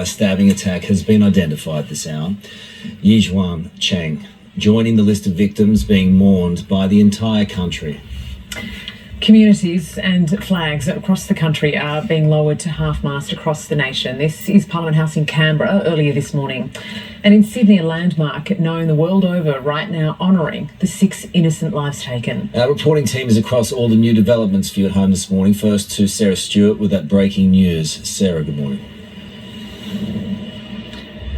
stabbing attack has been identified this hour. Yizhuan Cheng, joining the list of victims being mourned by the entire country. Communities and flags across the country are being lowered to half-mast across the nation. This is Parliament House in Canberra earlier this morning. And in Sydney, a landmark known the world over right now honouring the 6 innocent lives taken. Our reporting team is across all the new developments for you at home this morning. First to Sarah Stewart with that breaking news. Sarah, good morning.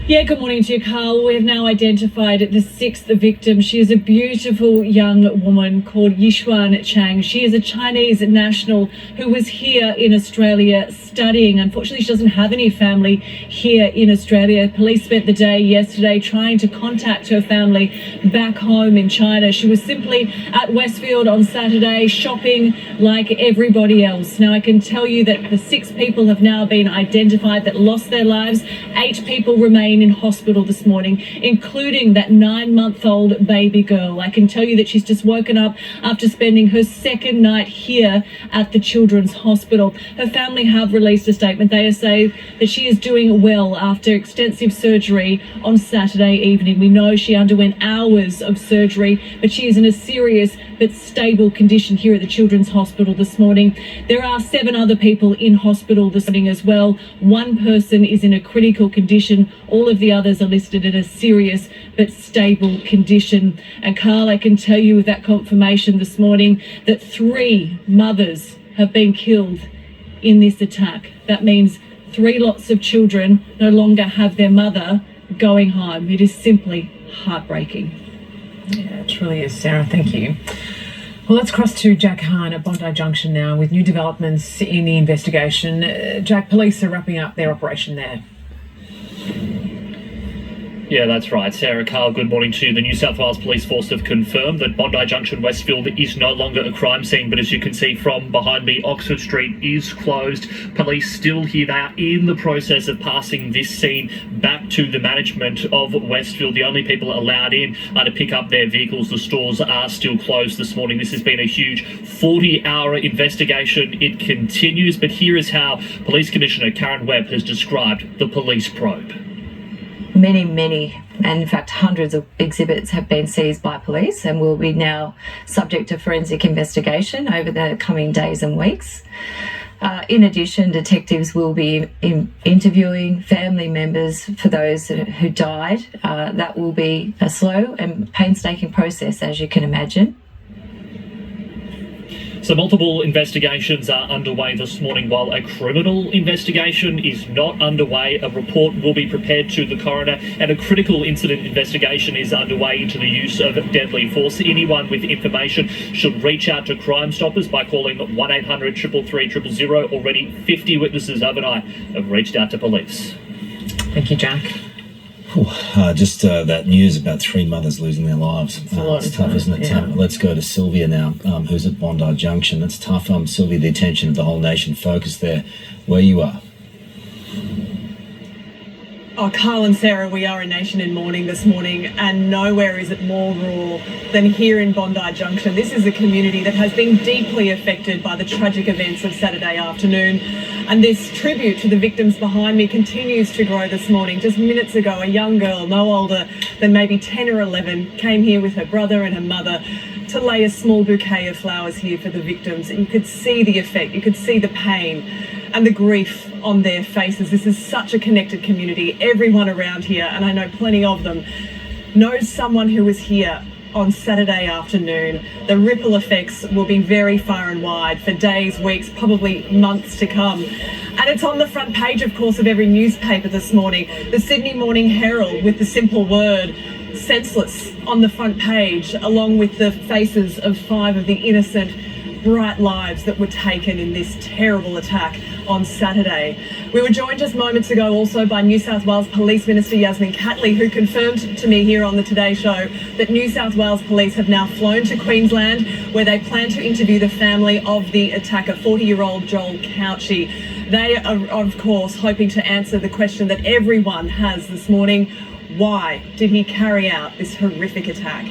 Yeah, good morning to you, Carl. We have now identified the 6th victim. She is a beautiful young woman called Yizhuan Chang. She is a Chinese national who was here in Australia studying. Unfortunately, she doesn't have any family here in Australia. Police spent the day yesterday trying to contact her family back home in China. She was simply at Westfield on Saturday shopping like everybody else. Now, I can tell you that the 6 people have now been identified that lost their lives. 8 people remain in hospital this morning, including that 9-month-old baby girl. I can tell you that she's just woken up after spending her 2nd night here at the Children's Hospital. Her family have released a statement. They say that she is doing well after extensive surgery on Saturday evening. We know she underwent hours of surgery, but she is in a serious but stable condition here at the Children's Hospital this morning. There are 7 other people in hospital this morning as well. 1 person is in a critical condition. All of the others are listed in a serious but stable condition. And Carl, I can tell you with that confirmation this morning that 3 mothers have been killed in this attack. That means 3 lots of children no longer have their mother going home. It is simply heartbreaking. Yeah, it truly is, Sarah. Thank you. Well, let's cross to Jack Hahn at Bondi Junction now with new developments in the investigation. Jack, police are wrapping up their operation there. Yeah, that's right. Sarah, Carl, good morning to you. The New South Wales Police Force have confirmed that Bondi Junction, Westfield is no longer a crime scene, but as you can see from behind me, Oxford Street is closed. Police still here. They are in the process of passing this scene back to the management of Westfield. The only people allowed in are to pick up their vehicles. The stores are still closed this morning. This has been a huge 40-hour investigation. It continues, but here is how Police Commissioner Karen Webb has described the police probe. Many, and in fact hundreds of exhibits have been seized by police and will be now subject to forensic investigation over the coming days and weeks. In addition, detectives will be interviewing family members for those who died. That will be a slow and painstaking process, as you can imagine. So multiple investigations are underway this morning, while a criminal investigation is not underway. A report will be prepared to the coroner, and a critical incident investigation is underway into the use of deadly force. Anyone with information should reach out to Crime Stoppers by calling 1800 333 000. Already 50 witnesses overnight have reached out to police. Thank you, Jack. Just that news about 3 mothers losing their lives. It's tough, isn't it? Yeah. Let's go to Sylvia now, who's at Bondi Junction. It's tough, Sylvia, the attention of the whole nation focused there where you are. Oh, Carl and Sarah, we are a nation in mourning this morning, and nowhere is it more raw than here in Bondi Junction. This is a community that has been deeply affected by the tragic events of Saturday afternoon, and this tribute to the victims behind me continues to grow this morning. Just minutes ago, a young girl, no older than maybe 10 or 11, came here with her brother and her mother to lay a small bouquet of flowers here for the victims, and you could see the effect, you could see the pain and the grief on their faces. This is such a connected community. Everyone around here, and I know plenty of them, knows someone who was here on Saturday afternoon. The ripple effects will be very far and wide for days, weeks, probably months to come. And it's on the front page, of course, of every newspaper this morning. The Sydney Morning Herald with the simple word senseless on the front page, along with the faces of 5 of the innocent, bright lives that were taken in this terrible attack on Saturday. We were joined just moments ago also by New South Wales Police Minister Yasmin Catley, who confirmed to me here on the Today Show that New South Wales Police have now flown to Queensland, where they plan to interview the family of the attacker, 40-year-old Joel Couchy. They are, of course, hoping to answer the question that everyone has this morning: why did he carry out this horrific attack?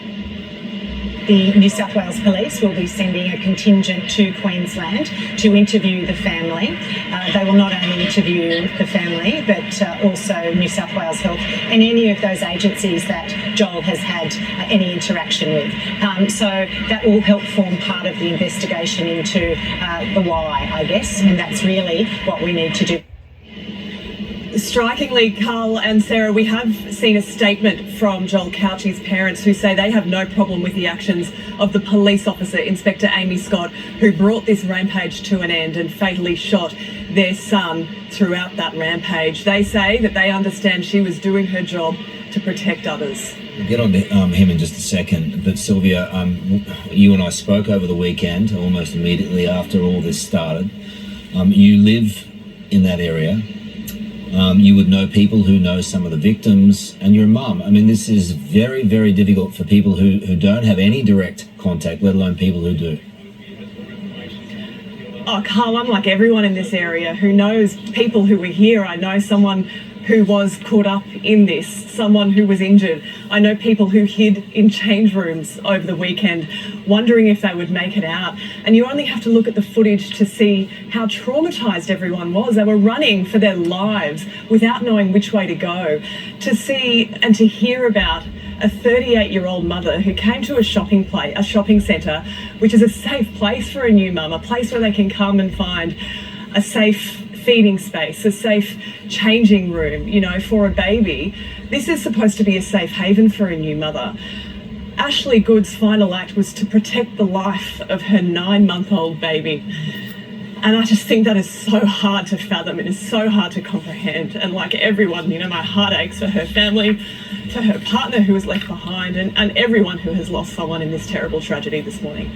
The New South Wales Police will be sending a contingent to Queensland to interview the family. They will not only interview the family, but also New South Wales Health and any of those agencies that Joel has had any interaction with. So that will help form part of the investigation into the why, I guess, and that's really what we need to do. Strikingly, Carl and Sarah, we have seen a statement from Joel Couchy's parents who say they have no problem with the actions of the police officer, Inspector Amy Scott, who brought this rampage to an end and fatally shot their son throughout that rampage. They say that they understand she was doing her job to protect others. We'll get on to him in just a second, but Sylvia, you and I spoke over the weekend, almost immediately after all this started. You live in that area. You would know people who know some of the victims, and your mum. I mean, this is very, very difficult for people who don't have any direct contact, let alone people who do. Oh, Carl, I'm like everyone in this area who knows people who were here. I know someone who was caught up in this, someone who was injured. I know people who hid in change rooms over the weekend, wondering if they would make it out. And you only have to look at the footage to see how traumatised everyone was. They were running for their lives without knowing which way to go. To see and to hear about a 38-year-old mother who came to a shopping centre, which is a safe place for a new mum, a place where they can come and find a safe feeding space, a safe changing room, you know, for a baby. This is supposed to be a safe haven for a new mother. Ashley Good's final act was to protect the life of her 9-month-old baby. And I just think that is so hard to fathom. It is so hard to comprehend. And like everyone, you know, my heart aches for her family, for her partner who was left behind, and everyone who has lost someone in this terrible tragedy this morning.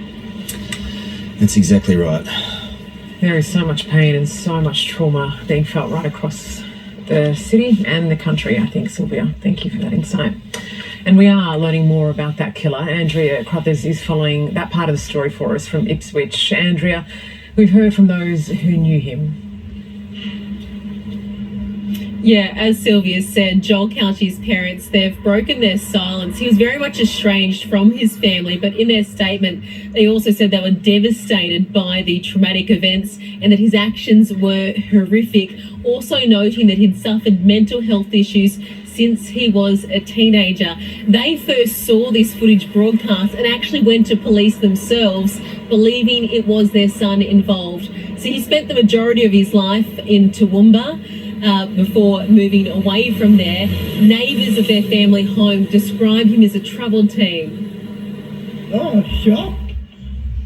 That's exactly right. There is so much pain and so much trauma being felt right across the city and the country, I think, Sylvia. Thank you for that insight. And we are learning more about that killer. Andrea Crothers is following that part of the story for us from Ipswich. Andrea, we've heard from those who knew him. Yeah, as Sylvia said, Joel Couchy's parents, they've broken their silence. He was very much estranged from his family, but in their statement, they also said they were devastated by the traumatic events and that his actions were horrific, also noting that he'd suffered mental health issues since he was a teenager. They first saw this footage broadcast and actually went to police themselves, believing it was their son involved. So he spent the majority of his life in Toowoomba, before moving away from there. Neighbours of their family home describe him as a troubled teen. I was shocked.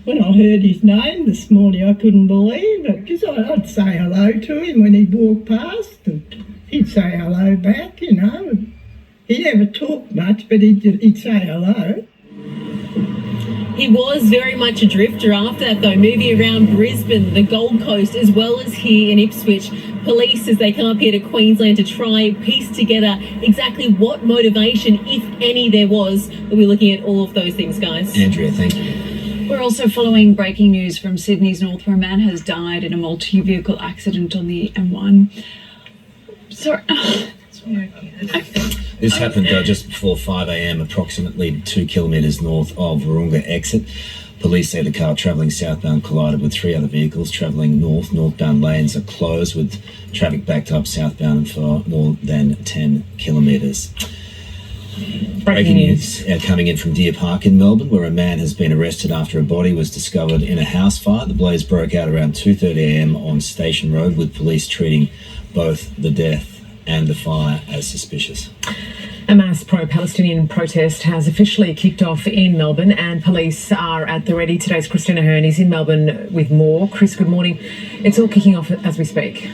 When I heard his name this morning, I couldn't believe it, because I'd say hello to him when he'd walk past, and he'd say hello back, you know. He never talked much, but he'd say hello. He was very much a drifter after that, though, moving around Brisbane, the Gold Coast, as well as here in Ipswich. Police, as they come up here to Queensland to try piece together exactly what motivation, if any, there was. We'll be looking at all of those things, guys. Andrea, thank you. We're also following breaking news from Sydney's north, where a man has died in a multi-vehicle accident on the M1. Sorry. This happened just before 5 a.m, approximately 2 kilometres north of Wahroonga exit. Police say the car travelling southbound collided with 3 other vehicles travelling north. Northbound lanes are closed with traffic backed up southbound for more than 10 kilometres. Breaking news coming in from Deer Park in Melbourne, where a man has been arrested after a body was discovered in a house fire. The blaze broke out around 2:30 a.m. on Station Road, with police treating both the death and the fire as suspicious. A mass pro-Palestinian protest has officially kicked off in Melbourne, and police are at the ready. Today's Christina Hearn is in Melbourne with more. Chris, good morning. It's all kicking off as we speak.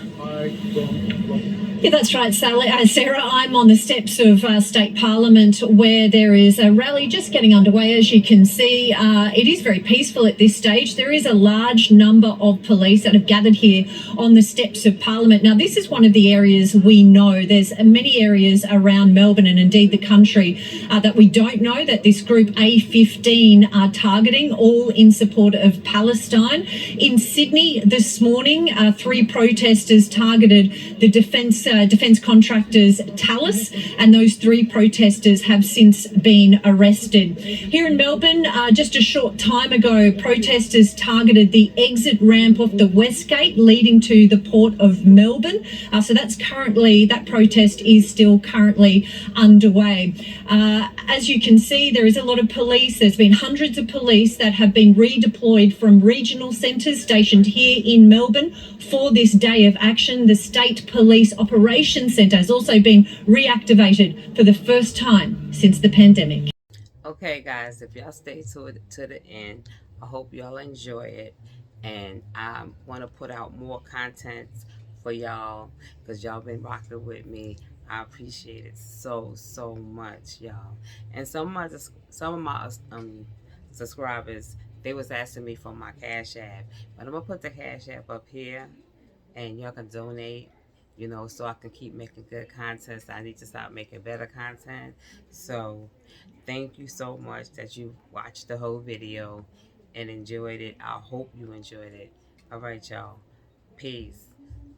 Yeah, that's right, Sarah. I'm on the steps of State Parliament, where there is a rally just getting underway. As you can see, it is very peaceful at this stage. There is a large number of police that have gathered here on the steps of Parliament. Now, this is one of the areas we know. There's many areas around Melbourne and indeed the country that we don't know that this group A15 are targeting, all in support of Palestine. In Sydney this morning, 3 protesters targeted the Defence defence contractors Talus, and those 3 protesters have since been arrested. Here in Melbourne, just a short time ago, protesters targeted the exit ramp off the West Gate leading to the Port of Melbourne. So that protest is still currently underway. As you can see, there is a lot of police. There's been hundreds of police that have been redeployed from regional centres stationed here in Melbourne for this day of action. The State Police Operations Centre has also been reactivated for the first time since the pandemic. Okay, guys, if y'all stay to the end, I hope y'all enjoy it, and I want to put out more content for y'all because y'all been rocking with me. I appreciate it so much, y'all. And some of my subscribers, they was asking me for my Cash App, but I'm gonna put the Cash App up here, and y'all can donate, you know, so I can keep making good content. I need to start making better content. So thank you so much that you watched the whole video and enjoyed it. I hope you enjoyed it. All right, y'all. Peace.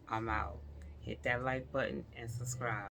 I'm out. Hit that like button and subscribe.